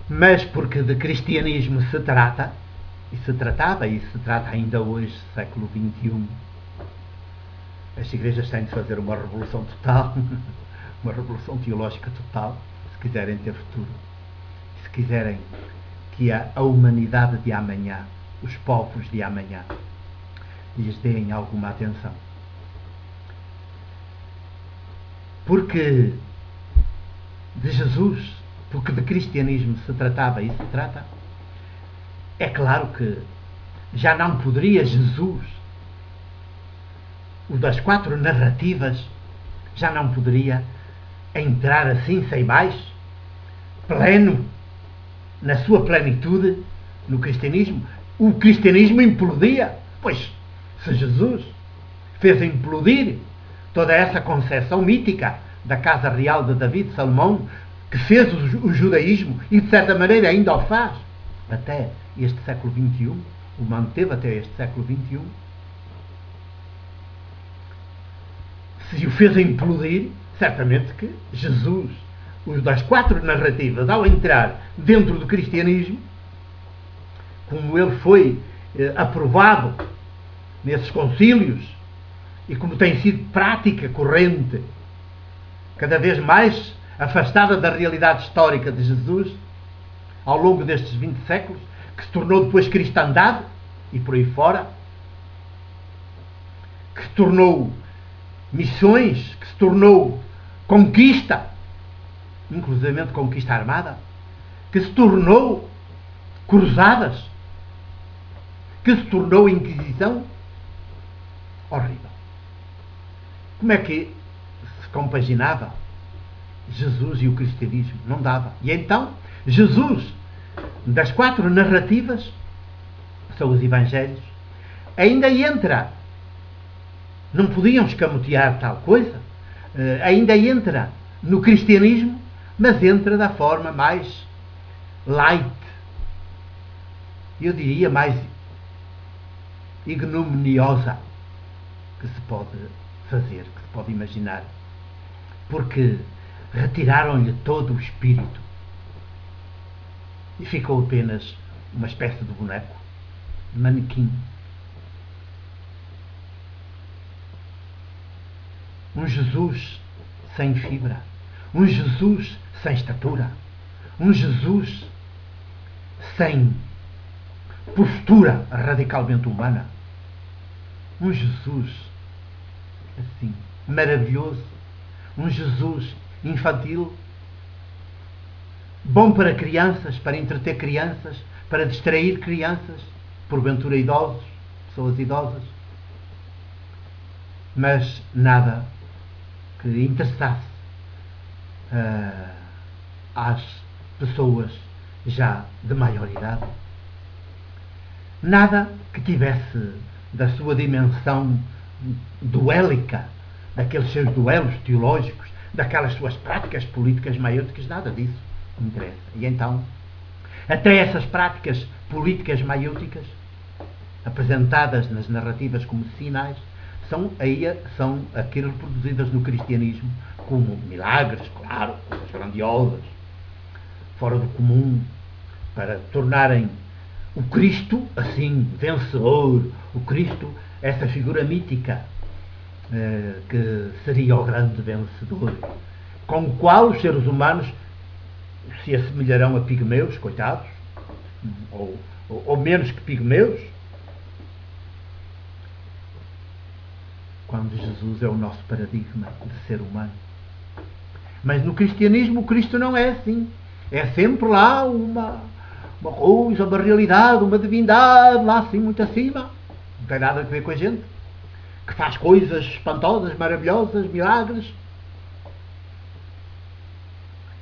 mas porque de cristianismo se trata, e se tratava, e se trata ainda hoje, século XXI, as igrejas têm de fazer uma revolução total, uma revolução teológica total, se quiserem ter futuro, se quiserem que a humanidade de amanhã, os povos de amanhã, lhes deem alguma atenção. Porque de Jesus, porque de cristianismo se tratava e se trata, é claro que já não poderia Jesus, o das 4 narrativas, já não poderia entrar assim sem mais, pleno, na sua plenitude, no cristianismo. O cristianismo implodia, pois se Jesus fez implodir toda essa concepção mítica da casa real de David, Salomão, que fez o judaísmo e de certa maneira ainda o faz até este século XXI, o manteve até este século XXI, se o fez implodir, certamente que Jesus, os das 4 narrativas, ao entrar dentro do cristianismo, como ele foi aprovado nesses concílios e como tem sido prática corrente, cada vez mais afastada da realidade histórica de Jesus, ao longo destes 20 séculos, que se tornou depois cristandade e por aí fora, que se tornou missões, que se tornou conquista, inclusivamente conquista armada, que se tornou cruzadas, que se tornou Inquisição. Horrível. Como é que se compaginava Jesus e o cristianismo? Não dava. E então, Jesus, das 4 narrativas, são os evangelhos, ainda entra, não podiam escamotear tal coisa, ainda entra no cristianismo, mas entra da forma mais light, eu diria mais ignominiosa que se pode fazer, que se pode imaginar, porque retiraram-lhe todo o espírito e ficou apenas uma espécie de boneco, de manequim. Um Jesus sem fibra, um Jesus sem estatura, um Jesus sem postura radicalmente humana, um Jesus assim, maravilhoso, um Jesus infantil, bom para crianças, para entreter crianças, para distrair crianças, porventura idosos, pessoas idosas, mas nada que interessasse às pessoas já de maior idade. Nada que tivesse da sua dimensão duélica, daqueles seus duelos teológicos, daquelas suas práticas políticas maiúticas, nada disso interessa. E então, até essas práticas políticas maiúticas, apresentadas nas narrativas como sinais, são aqui reproduzidas no cristianismo como milagres, claro, coisas grandiosas, fora do comum, para tornarem o Cristo, assim, vencedor, o Cristo, essa figura mítica, que seria o grande vencedor, com o qual os seres humanos se assemelharão a pigmeus, coitados, ou menos que pigmeus, quando Jesus é o nosso paradigma de ser humano. Mas no cristianismo o Cristo não é assim. É sempre lá uma coisa, uma realidade, uma divindade, lá assim muito acima. Não tem nada a ver com a gente, que faz coisas espantosas, maravilhosas, milagres.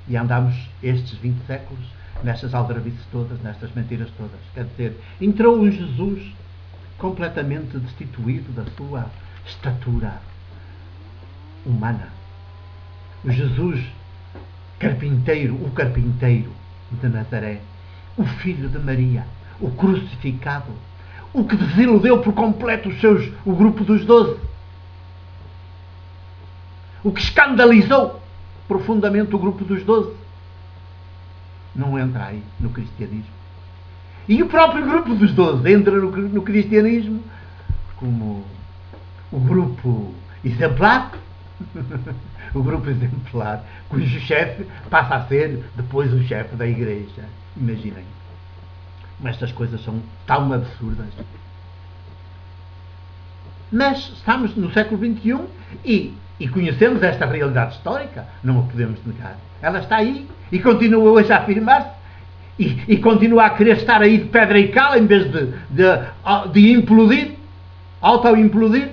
E andamos estes 20 séculos nestas aldrabices todas, nestas mentiras todas. Quer dizer, entrou um Jesus completamente destituído da sua estatura humana. O Jesus carpinteiro, o carpinteiro de Nazaré, o filho de Maria, o crucificado, o que desiludeu por completo o grupo dos 12, o que escandalizou profundamente o grupo dos 12, não entra aí no cristianismo. E o próprio grupo dos 12 entra no cristianismo como o grupo exemplar, o grupo exemplar, cujo chefe passa a ser depois o chefe da igreja. Imaginem. Estas coisas são tão absurdas. Mas estamos no século XXI e conhecemos esta realidade histórica, não a podemos negar. Ela está aí e continua hoje a afirmar-se e continua a querer estar aí de pedra e cal em vez de implodir, auto-implodir,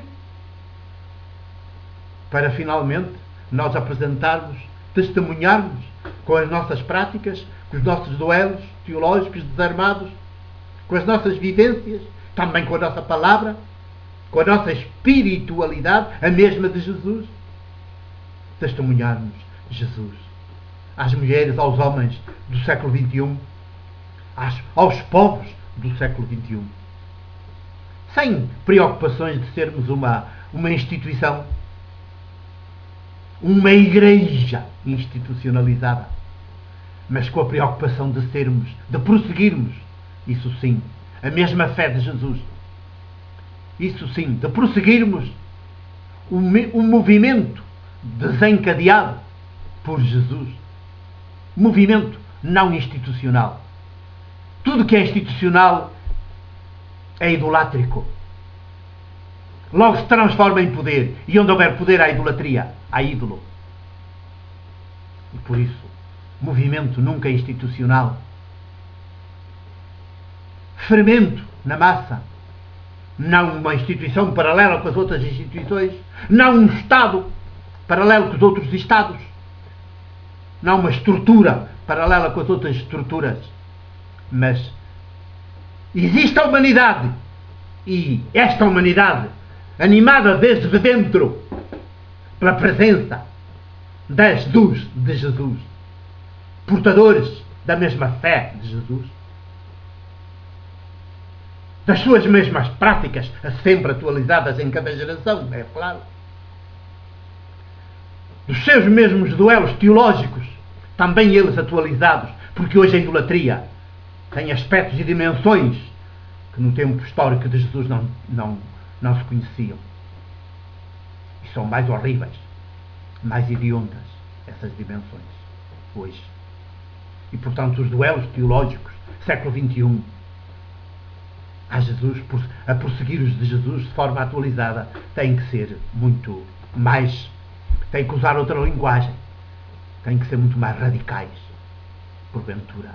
para finalmente nós apresentarmos, testemunharmos com as nossas práticas, com os nossos duelos teológicos desarmados, com as nossas vivências, também com a nossa palavra, com a nossa espiritualidade, a mesma de Jesus, testemunharmos Jesus às mulheres, aos homens do século XXI, aos povos do século XXI, sem preocupações de sermos uma instituição, uma igreja institucionalizada, mas com a preocupação de prosseguirmos, isso sim, a mesma fé de Jesus. Isso sim, de prosseguirmos um movimento desencadeado por Jesus. Movimento não institucional. Tudo que é institucional é idolátrico. Logo se transforma em poder. E onde houver poder há idolatria, há ídolo. E por isso, movimento nunca institucional. Fermento na massa. Não uma instituição paralela com as outras instituições, não um Estado paralelo com os outros Estados, não uma estrutura paralela com as outras estruturas, mas existe a humanidade, e esta humanidade, animada desde dentro pela presença de Jesus, portadores da mesma fé de Jesus, das suas mesmas práticas, sempre atualizadas em cada geração, é claro, dos seus mesmos duelos teológicos, também eles atualizados, porque hoje a idolatria tem aspectos e dimensões que no tempo histórico de Jesus não se conheciam. E são mais horríveis, mais hediondas essas dimensões hoje. E portanto os duelos teológicos, século XXI, a prosseguir os de Jesus de forma atualizada, têm que ser muito mais, têm que usar outra linguagem, têm que ser muito mais radicais, porventura,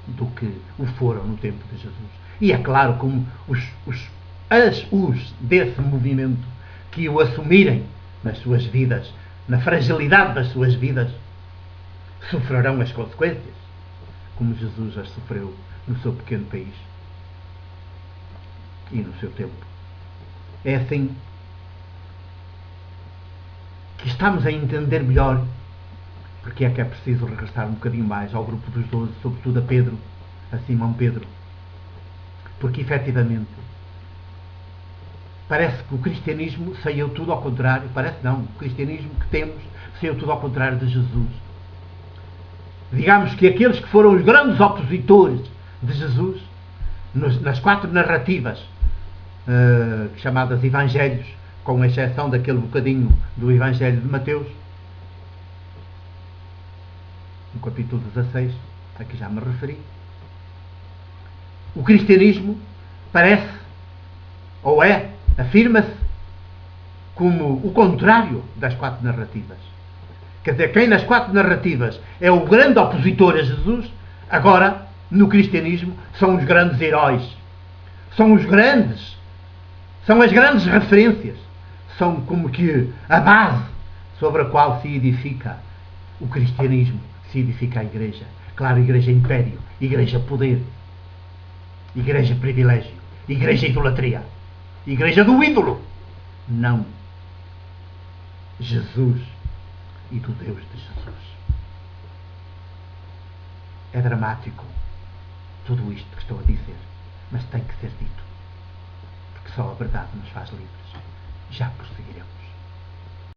do que o foram no tempo de Jesus. E é claro como os desse movimento que o assumirem nas suas vidas, na fragilidade das suas vidas, sofrerão as consequências, como Jesus as sofreu no seu pequeno país e no seu tempo. É assim que estamos a entender melhor porque é que é preciso regressar um bocadinho mais ao grupo dos 12, sobretudo a Pedro, a Simão Pedro, porque efetivamente parece que o cristianismo saiu tudo ao contrário, parece não, o cristianismo que temos saiu tudo ao contrário de Jesus. Digamos que aqueles que foram os grandes opositores de Jesus nas 4 narrativas chamadas Evangelhos, com exceção daquele bocadinho do Evangelho de Mateus, no capítulo 16, a que já me referi, o cristianismo parece, ou afirma-se como o contrário das 4 narrativas. Quer dizer, quem nas 4 narrativas é o grande opositor a Jesus, agora, no cristianismo, são os grandes heróis. São as grandes referências. São como que a base sobre a qual se edifica o cristianismo, se edifica a igreja. Claro, igreja império, igreja poder, igreja privilégio, igreja idolatria, igreja do ídolo. Não. Jesus e do Deus de Jesus. É dramático tudo isto que estou a dizer, mas tem que ser dito, porque só a verdade nos faz livres. Já prosseguiremos.